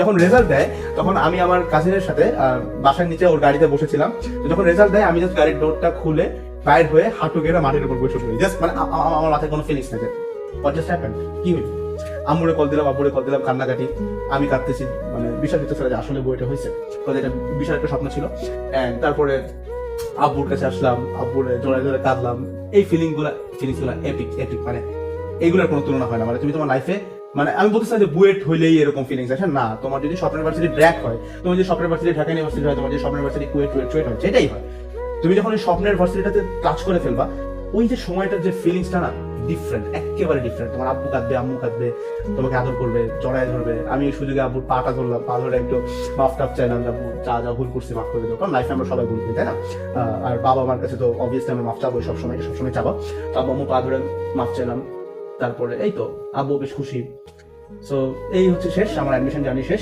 যখন রেজাল্ট দেয় তখন আমি আমার কাজিনের সাথে বাসার নিচে ওর গাড়িতে বসেছিলাম। তো যখন রেজাল্ট দেয় আমি জাস্ট গাড়ির ডোরটা খুলে বাইর হয়ে হাঁটু গেড়ে মাটির উপর বসে পড়ি। জাস্ট মানে আমার মাথায় কোনো ফিলিংস নেই, হোয়াট জাস্ট হ্যাপেন্ড, কি হয়েছে। আম্মুরে কল দিলাম, আব্বুরে কল দিলাম, কান্নাকাটি, আমি কাঁদতেছি, মানে বিশ্বাস করতেছিল যে আসলে বইটা হয়েছে, এটা বিশাল একটা স্বপ্ন ছিল। এন্ড তারপরে আব্বুর কাছে আসলাম, আব্বুরে জোড়ায় জোড়ায় কাঁদলাম। এই ফিলিংস গুলা এপিক, মানে এইগুলোর কোনো তুলনা হয় না। মানে তুমি তোমার লাইফে, মানে আমি বলতে চাই যে বুয়েট হইলেই এরকম ফিলিংস আসে না। তোমার যদি স্বপ্নের ভার্সিটি ব্র্যাক হয়, তোমার যদি স্বপ্নের ভার্সিটি ঢাকা ইউনিভার্সিটি হয়, তোমার যদি স্বপ্নের ভার্সিটি কুয়েট হয়, সেটাই হয়। তুমি যখন ওই স্বপ্নের ভার্সিটিটাতে টাচ করে ফেলবা, ওই যে সময়টার যে ফিলিংসটা না, ডিফারেন্ট, একেবারে ডিফারেন্ট। তোমার আব্বু কাঁদবে, আম্মু কাঁদবে, তোমাকে আদর করবে, জড়ায় ধরবে। আমি ওই সুযোগে আব্বুর পাটা ধরলাম, পা ধরে একটু মাফ টাফ চাইলাম, আব্বু যা ভুল করছি মাফ করে দেবো, কারণ লাইফে আমরা সবাই ভুল করি, তাই না? আর বাবা আমার কাছে তো অবভিয়াসলি আমি মাফ চাবো, সবসময় চাবো। আব্বু আম্মু পা ধরে মাফ চাইলাম, তারপরে এই তো আব্বু বেশ খুশি। সো এই হচ্ছে শেষ, আমার অ্যাডমিশন জার্নি শেষ।